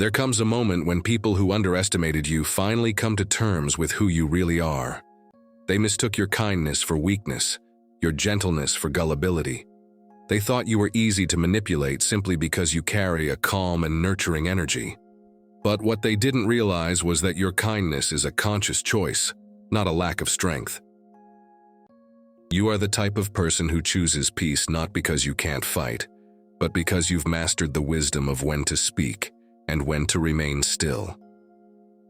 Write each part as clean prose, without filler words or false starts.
There comes a moment when people who underestimated you finally come to terms with who you really are. They mistook your kindness for weakness, your gentleness for gullibility. They thought you were easy to manipulate simply because you carry a calm and nurturing energy. But what they didn't realize was that your kindness is a conscious choice, not a lack of strength. You are the type of person who chooses peace not because you can't fight, but because you've mastered the wisdom of when to speak and when to remain still.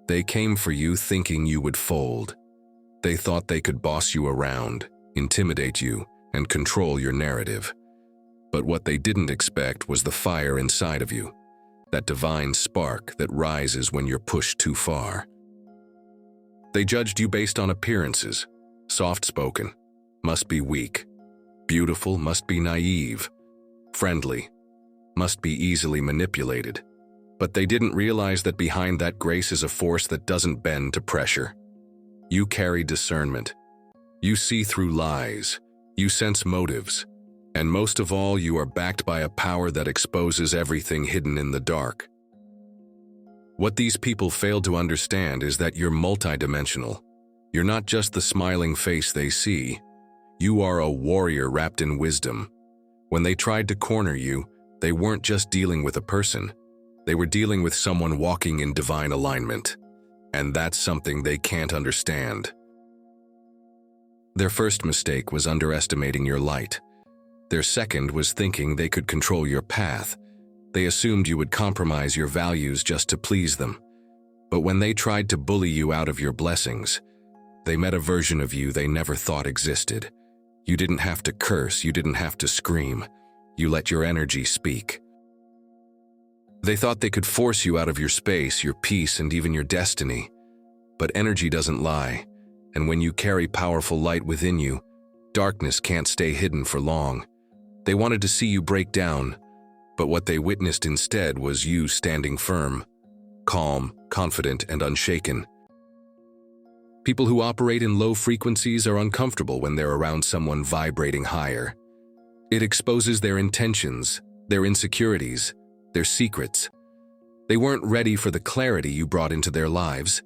They came for you thinking you would fold. They thought they could boss you around, intimidate you, and control your narrative. But what they didn't expect was the fire inside of you, that divine spark that rises when you're pushed too far. They judged you based on appearances, soft-spoken, must be weak, beautiful, must be naive, friendly, must be easily manipulated. But they didn't realize that behind that grace is a force that doesn't bend to pressure. You carry discernment. You see through lies. You sense motives. And most of all, you are backed by a power that exposes everything hidden in the dark. What these people failed to understand is that you're multidimensional. You're not just the smiling face they see. You are a warrior wrapped in wisdom. When they tried to corner you, they weren't just dealing with a person. They were dealing with someone walking in divine alignment. And that's something they can't understand. Their first mistake was underestimating your light. Their second was thinking they could control your path. They assumed you would compromise your values just to please them. But when they tried to bully you out of your blessings, they met a version of you they never thought existed. You didn't have to curse, you didn't have to scream. You let your energy speak. They thought they could force you out of your space, your peace, and even your destiny. But energy doesn't lie, and when you carry powerful light within you, darkness can't stay hidden for long. They wanted to see you break down, but what they witnessed instead was you standing firm, calm, confident, and unshaken. People who operate in low frequencies are uncomfortable when they're around someone vibrating higher. It exposes their intentions, their insecurities, their secrets. They weren't ready for the clarity you brought into their lives.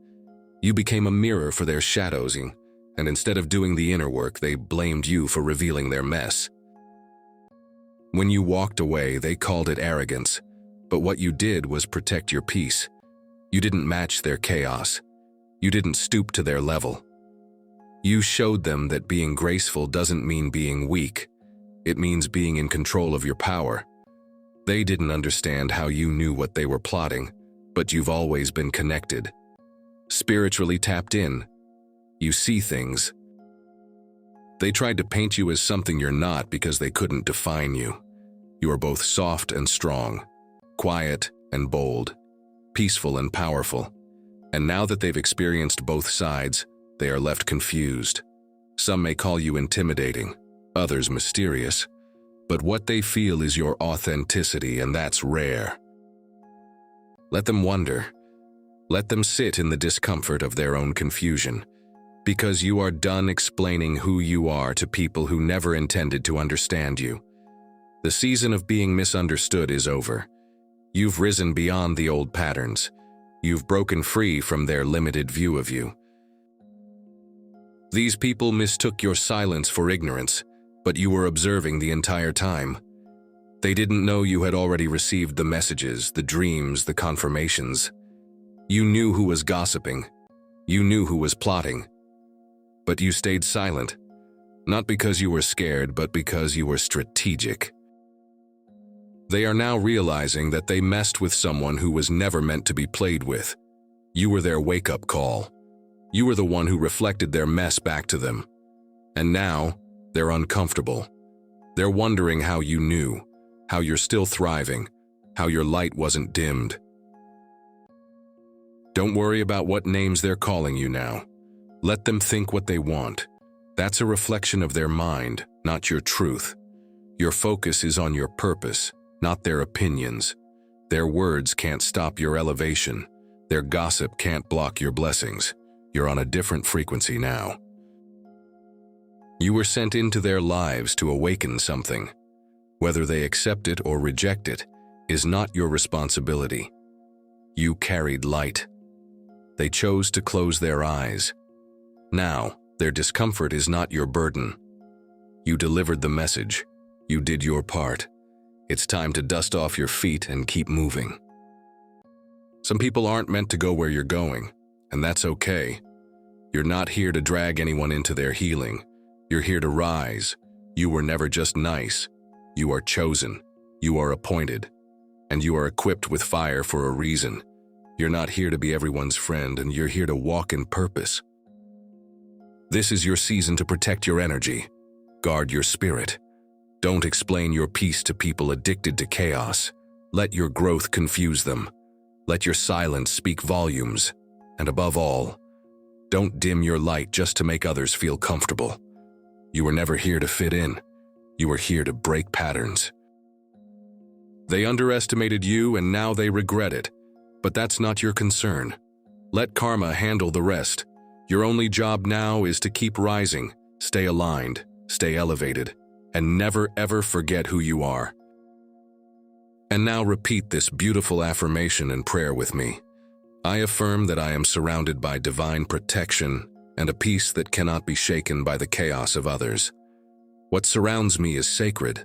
You became a mirror for their shadows, and instead of doing the inner work, they blamed you for revealing their mess. When you walked away, they called it arrogance, but what you did was protect your peace. You didn't match their chaos. You didn't stoop to their level. You showed them that being graceful doesn't mean being weak. It means being in control of your power. They didn't understand how you knew what they were plotting, but you've always been connected. Spiritually tapped in. You see things. They tried to paint you as something you're not because they couldn't define you. You are both soft and strong, quiet and bold, peaceful and powerful. And now that they've experienced both sides, they are left confused. Some may call you intimidating, others mysterious. But what they feel is your authenticity, and that's rare. Let them wonder. Let them sit in the discomfort of their own confusion, because you are done explaining who you are to people who never intended to understand you. The season of being misunderstood is over. You've risen beyond the old patterns. You've broken free from their limited view of you. These people mistook your silence for ignorance, but you were observing the entire time. They didn't know you had already received the messages, the dreams, the confirmations. You knew who was gossiping. You knew who was plotting. But you stayed silent, not because you were scared, but because you were strategic. They are now realizing that they messed with someone who was never meant to be played with. You were their wake-up call. You were the one who reflected their mess back to them. And now, they're uncomfortable. They're wondering how you knew, how you're still thriving, how your light wasn't dimmed. Don't worry about what names they're calling you now. Let them think what they want. That's a reflection of their mind, not your truth. Your focus is on your purpose, not their opinions. Their words can't stop your elevation. Their gossip can't block your blessings. You're on a different frequency now. You were sent into their lives to awaken something. Whether they accept it or reject it is not your responsibility. You carried light. They chose to close their eyes. Now, their discomfort is not your burden. You delivered the message. You did your part. It's time to dust off your feet and keep moving. Some people aren't meant to go where you're going, and that's okay. You're not here to drag anyone into their healing. You're here to rise. You were never just nice. You are chosen. You are appointed. And you are equipped with fire for a reason. You're not here to be everyone's friend, and you're here to walk in purpose. This is your season to protect your energy. Guard your spirit. Don't explain your peace to people addicted to chaos. Let your growth confuse them. Let your silence speak volumes. And above all, don't dim your light just to make others feel comfortable. You were never here to fit in. You were here to break patterns. They underestimated you, and now they regret it. But that's not your concern. Let karma handle the rest. Your only job now is to keep rising, stay aligned, stay elevated, and never ever forget who you are. And now repeat this beautiful affirmation and prayer with me. I affirm that I am surrounded by divine protection and a peace that cannot be shaken by the chaos of others. What surrounds me is sacred,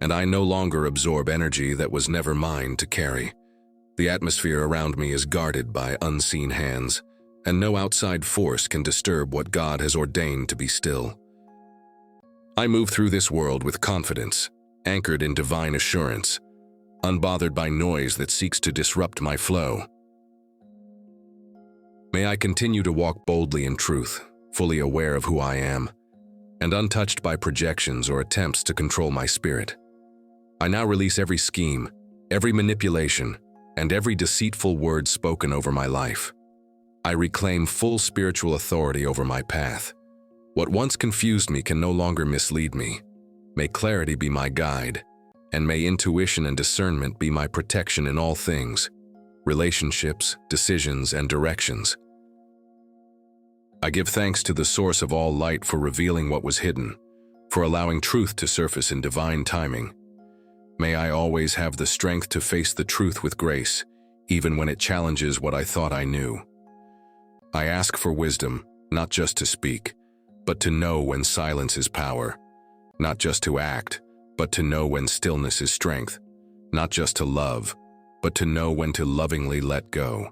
and I no longer absorb energy that was never mine to carry. The atmosphere around me is guarded by unseen hands, and no outside force can disturb what God has ordained to be still. I move through this world with confidence, anchored in divine assurance, unbothered by noise that seeks to disrupt my flow. May I continue to walk boldly in truth, fully aware of who I am, and untouched by projections or attempts to control my spirit. I now release every scheme, every manipulation, and every deceitful word spoken over my life. I reclaim full spiritual authority over my path. What once confused me can no longer mislead me. May clarity be my guide, and may intuition and discernment be my protection in all things, relationships, decisions, and directions. I give thanks to the source of all light for revealing what was hidden, for allowing truth to surface in divine timing. May I always have the strength to face the truth with grace, even when it challenges what I thought I knew. I ask for wisdom, not just to speak, but to know when silence is power, not just to act, but to know when stillness is strength, not just to love, but to know when to lovingly let go.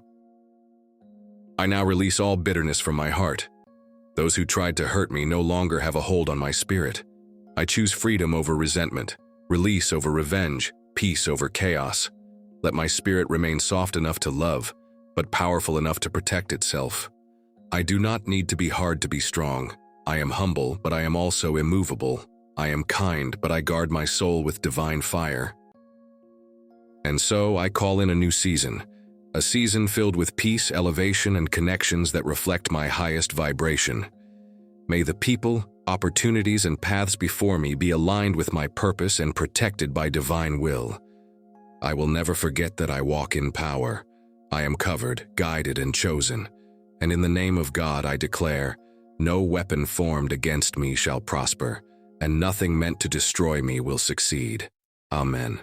I now release all bitterness from my heart. Those who tried to hurt me no longer have a hold on my spirit. I choose freedom over resentment, release over revenge, peace over chaos. Let my spirit remain soft enough to love, but powerful enough to protect itself. I do not need to be hard to be strong. I am humble, but I am also immovable. I am kind, but I guard my soul with divine fire. And so I call in a new season, a season filled with peace, elevation, and connections that reflect my highest vibration. May the people, opportunities, and paths before me be aligned with my purpose and protected by divine will. I will never forget that I walk in power. I am covered, guided, and chosen. And in the name of God I declare, no weapon formed against me shall prosper, and nothing meant to destroy me will succeed. Amen.